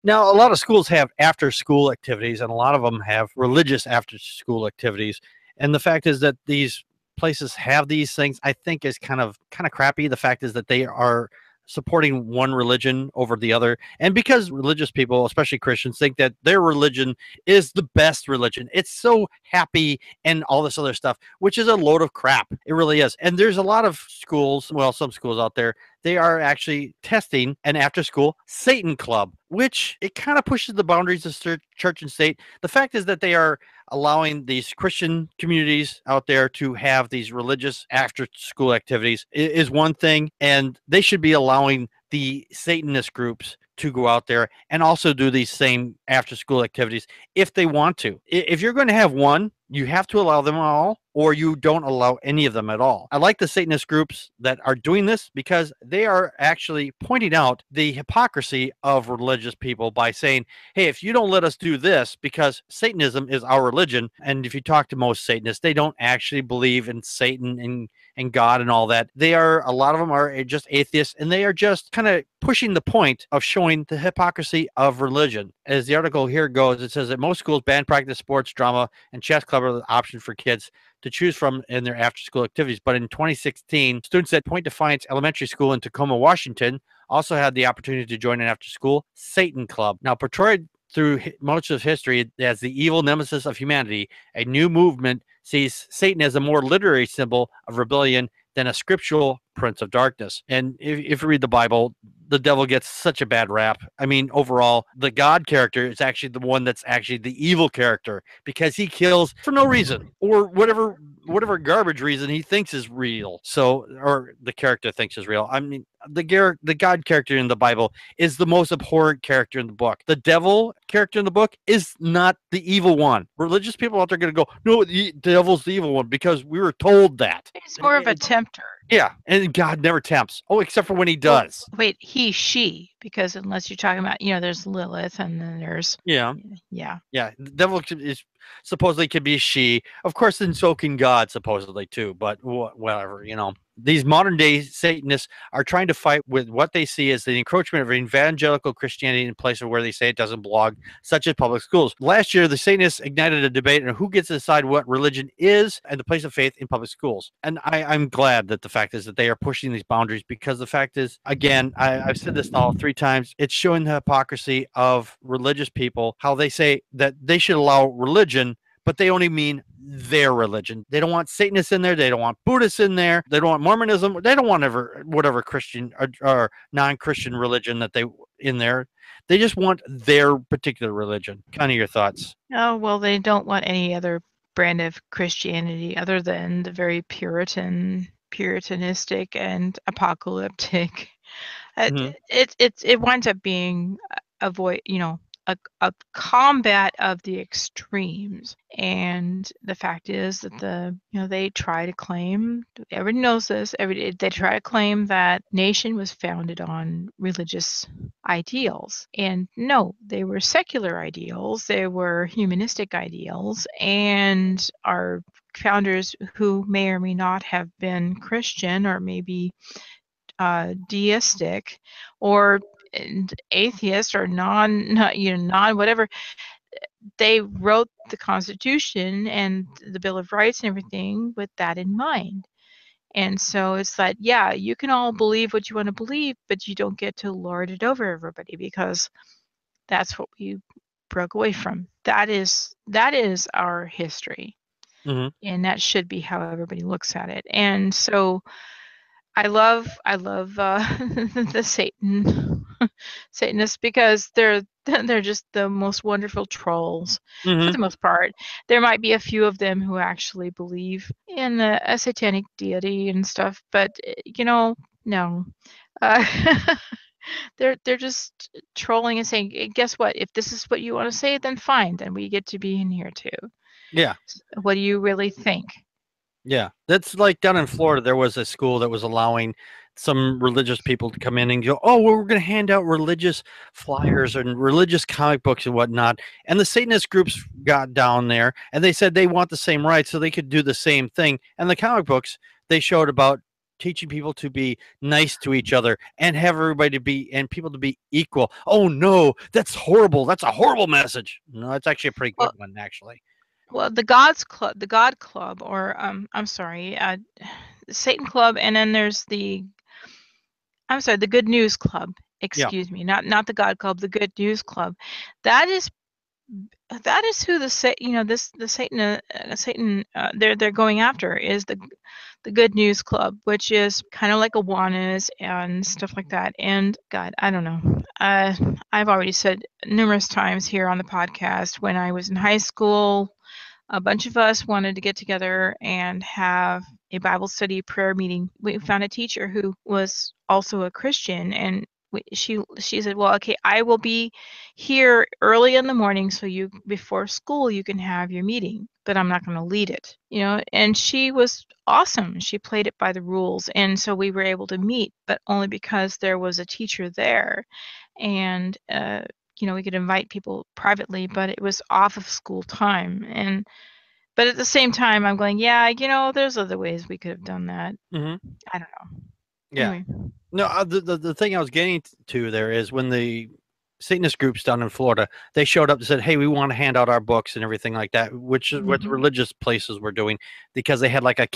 Now, a lot of schools have after-school activities, and a lot of them have religious after-school activities. And the fact is that these places have these things, I think, is kind of crappy. The fact is that they are supporting one religion over the other, and because religious people, especially Christians, think that their religion is the best religion. It's so happy and all this other stuff, which is a load of crap. It really is. And there's a lot of schools, well, some schools out there, they are actually testing an after school Satan club, which it kind of pushes the boundaries of church and state. The fact is that they are allowing these Christian communities out there to have these religious after school activities is one thing, and they should be allowing the Satanist groups to go out there and also do these same after school activities if they want to. If you're going to have one, you have to allow them all, or you don't allow any of them at all. I like the Satanist groups that are doing this because they are actually pointing out the hypocrisy of religious people by saying, hey, if you don't let us do this, because Satanism is our religion, and if you talk to most Satanists, they don't actually believe in Satan and God and all that. A lot of them are just atheists, and they are just kind of pushing the point of showing the hypocrisy of religion. As the article here goes, it says that most schools ban practice sports, drama, and chess club are the option for kids to choose from in their after-school activities. But in 2016, students at Point Defiance Elementary School in Tacoma, Washington, also had the opportunity to join an after-school Satan club. Now, portrayed through most of history as the evil nemesis of humanity, a new movement sees Satan as a more literary symbol of rebellion than a scriptural prince of darkness. And if you read the Bible, the devil gets such a bad rap. I mean, overall, the God character is actually the one that's actually the evil character because he kills for no reason or whatever garbage reason he thinks is real. So, or the character thinks is real. I mean, the God character in the Bible is the most abhorrent character in the book. The devil character in the book is not the evil one. Religious people out there are going to go, no, the devil's the evil one because we were told that. It's more of a tempter. Yeah, and God never tempts. Oh, except for when he does. Well, wait, he, she, because unless you're talking about, there's Lilith and then there's yeah. The devil is supposedly could be she. Of course, then so can God supposedly too. But whatever, These modern day Satanists are trying to fight with what they see as the encroachment of evangelical Christianity in places where they say it doesn't belong, such as public schools. Last year, the Satanists ignited a debate on who gets to decide what religion is and the place of faith in public schools. And I'm glad that the fact is that they are pushing these boundaries because the fact is, again, I've said this now 3 times, it's showing the hypocrisy of religious people, how they say that they should allow religion, but they only mean their religion. They don't want Satanists in there. They don't want Buddhists in there. They don't want Mormonism. They don't want whatever Christian or non-Christian religion that they in there. They just want their particular religion. Kind of your thoughts. Oh, well, they don't want any other brand of Christianity other than the very puritanistic and apocalyptic. It winds up being a combat of the extremes. And the fact is that they try to claim, everybody knows this, they try to claim that nation was founded on religious ideals. And no, they were secular ideals, they were humanistic ideals, and our founders, who may or may not have been Christian or maybe deistic or atheist or non whatever, they wrote the Constitution and the Bill of Rights and everything with that in mind. And so it's like, yeah, you can all believe what you want to believe, but you don't get to lord it over everybody, because that's what we broke away from. That is our history. And that should be how everybody looks at it. And so I love the Satanists because they're just the most wonderful trolls for the most part. There might be a few of them who actually believe in a satanic deity and stuff, but no. They're just trolling and saying, guess what? If this is what you want to say, then fine. Then we get to be in here too. Yeah. What do you really think? Yeah, that's like down in Florida, there was a school that was allowing some religious people to come in and go, oh, well, we're going to hand out religious flyers and religious comic books and whatnot. And the Satanist groups got down there and they said they want the same rights so they could do the same thing. And the comic books, they showed about teaching people to be nice to each other and have everybody and people to be equal. Oh no, that's horrible. That's a horrible message. No, it's actually a pretty good one, actually. Well, the God Club, or I'm sorry, the Satan Club, and then there's the Good News Club. Excuse me, not the God Club, the Good News Club. That is who the Satan they're going after, is the Good News Club, which is kind of like Awanas and stuff like that. And God, I don't know. I've already said numerous times here on the podcast, when I was in high school, a bunch of us wanted to get together and have a Bible study prayer meeting. We found a teacher who was also a Christian, and she said, well, okay, I will be here early in the morning, so before school you can have your meeting, but I'm not going to lead it, and she was awesome. She played it by the rules, and so we were able to meet, but only because there was a teacher there. And we could invite people privately, but it was off of school time. But at the same time, I'm going, yeah, there's other ways we could have done that. Mm-hmm. I don't know. Yeah. Anyway. No, the thing I was getting to there is, when the Satanist groups down in Florida, they showed up and said, hey, we want to hand out our books and everything like that, which is what the religious places were doing, because they had like a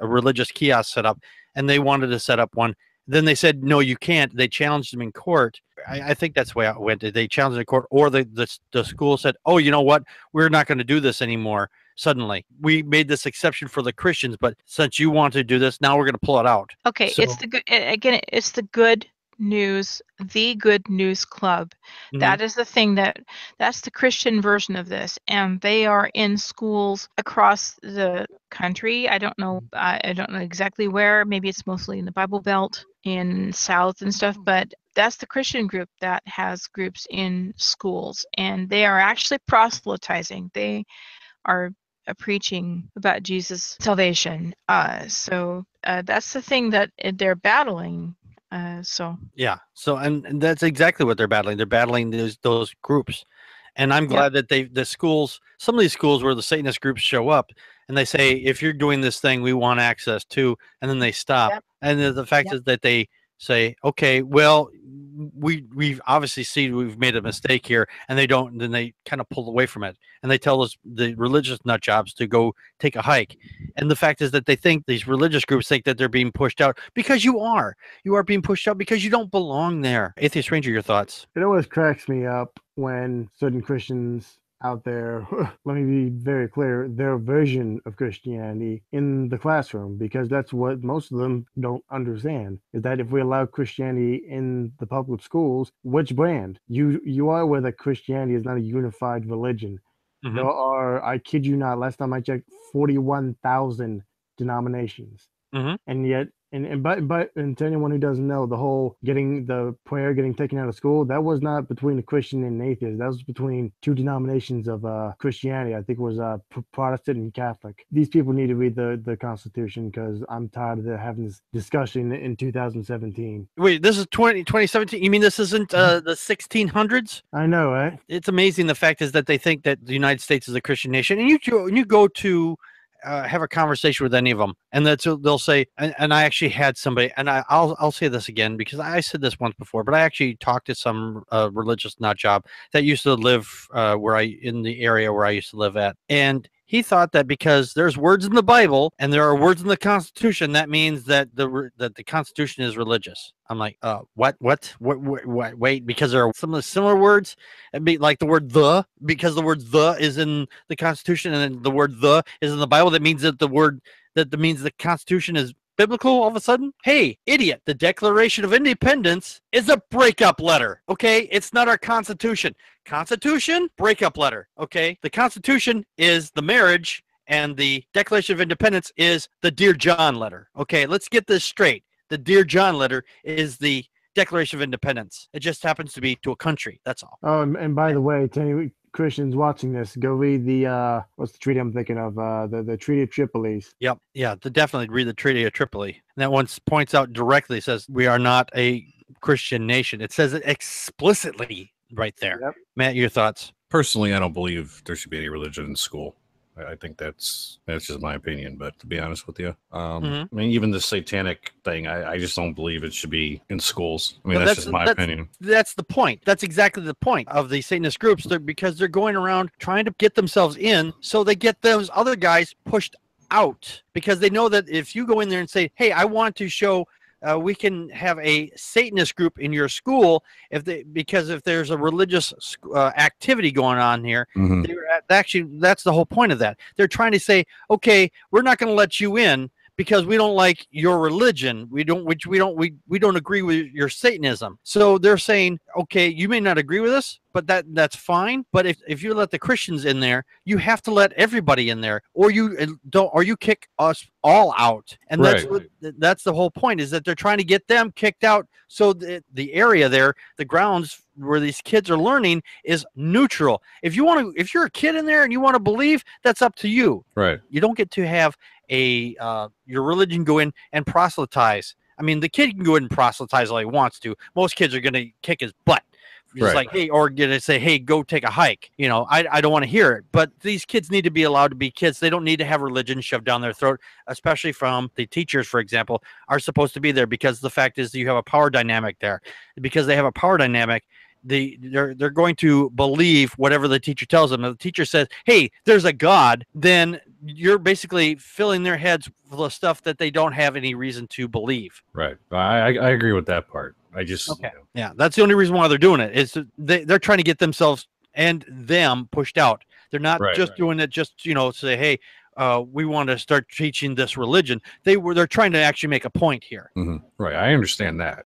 religious kiosk set up, and they wanted to set up one. Then they said, no, you can't. They challenged them in court. I think that's the way it went. They challenged them in court, or the school said, oh, you know what? We're not going to do this anymore. Suddenly, we made this exception for the Christians, but since you want to do this, now we're going to pull it out. Okay, so, it's the Good News, the Good News Club. Mm-hmm. That is the thing that's the Christian version of this, and they are in schools across the country. I don't know exactly where. Maybe it's mostly in the Bible Belt, in South and stuff, but that's the Christian group that has groups in schools, and they are actually proselytizing. They are preaching about Jesus' salvation. So that's the thing that they're battling. Yeah. So and that's exactly what they're battling. They're battling those groups. And I'm glad that some of these schools where the Satanist groups show up and they say, if you're doing this thing, we want access to, and then they stop. Yep. And the fact is that they say, okay, well, we've obviously seen we've made a mistake here, and then they kind of pull away from it, and they tell us, the religious nut jobs, to go take a hike. And the fact is that these religious groups think that they're being pushed out, because you are being pushed out because you don't belong there. Atheist Ranger, your thoughts? It always cracks me up when certain Christians out there, let me be very clear, their version of Christianity in the classroom, because that's what most of them don't understand, is that if we allow Christianity in the public schools, which brand? You are aware that Christianity is not a unified religion. Mm-hmm. There are, I kid you not, last time I checked, 41,000 denominations. Mm-hmm. And yet, but to anyone who doesn't know, the whole getting taken out of school, that was not between a Christian and an atheist. That was between two denominations of Christianity. I think it was Protestant and Catholic. These people need to read the Constitution, because I'm tired of having this discussion in 2017. Wait, this is 2017? You mean this isn't the 1600s? I know, right? It's amazing. The fact is that they think that the United States is a Christian nation, and you go to have a conversation with any of them, and they'll say, and I actually had somebody, and I'll say this again, because I said this once before, but I actually talked to some religious nut job that used to live in the area where I used to live at, and he thought that because there's words in the Bible and there are words in the Constitution, that means that the Constitution is religious. I'm like, what? Wait, because there are some of the similar words, like the word "the," because the word "the" is in the Constitution, and then the word "the" is in the Bible. That means that means the Constitution is biblical all of a sudden? Hey, idiot, the Declaration of Independence is a breakup letter, okay? It's not our Constitution. Constitution, breakup letter, okay? The Constitution is the marriage, and the Declaration of Independence is the Dear John letter, okay? Let's get this straight. The Dear John letter is the Declaration of Independence. It just happens to be to a country, that's all. Oh, and by the way, to any Christians watching this, go read the what's the treaty I'm thinking of, the Treaty of Tripoli. Yep, yeah, definitely read the Treaty of Tripoli. And that one points out directly, says we are not a Christian nation. It says it explicitly right there. Yep. Matt, your thoughts? Personally, I don't believe there should be any religion in school. I think that's just my opinion. But to be honest with you, Mhm. I mean, even the satanic thing, I just don't believe it should be in schools. I mean, But that's just my opinion. That's the point. That's exactly the point of the Satanist groups, because they're going around trying to get themselves in, so they get those other guys pushed out, because they know that if you go in there and say, "Hey, I want to show we can have a Satanist group in your school," because if there's a religious activity going on here, Mhm. actually that's the whole point of that. They're trying to say, okay, we're not going to let you in because we don't like your religion. We don't agree with your Satanism. So they're saying, okay, you may not agree with us, but that's fine. But if you let the Christians in there, you have to let everybody in there, or you don't, or you kick us all out. And that's the whole point, is that they're trying to get them kicked out. So the area there, the grounds where these kids are learning, is neutral. If you're a kid in there and you want to believe, that's up to you. Right. You don't get to have your religion go in and proselytize. I mean, the kid can go in and proselytize all he wants to. Most kids are going to kick his butt. Just like, hey, or gonna say, hey, go take a hike. I don't want to hear it. But these kids need to be allowed to be kids. They don't need to have religion shoved down their throat, especially from the teachers, for example, are supposed to be there, because the fact is that you have a power dynamic there. Because they have a power dynamic, they're going to believe whatever the teacher tells them. If the teacher says, hey, there's a God, then you're basically filling their heads full of stuff that they don't have any reason to believe. Right. I agree with that part. I just Yeah, that's the only reason why they're doing it, is they're trying to get themselves and them pushed out. They're not just doing it just say, hey, we want to start teaching this religion. They're trying to actually make a point here. Right. I understand that.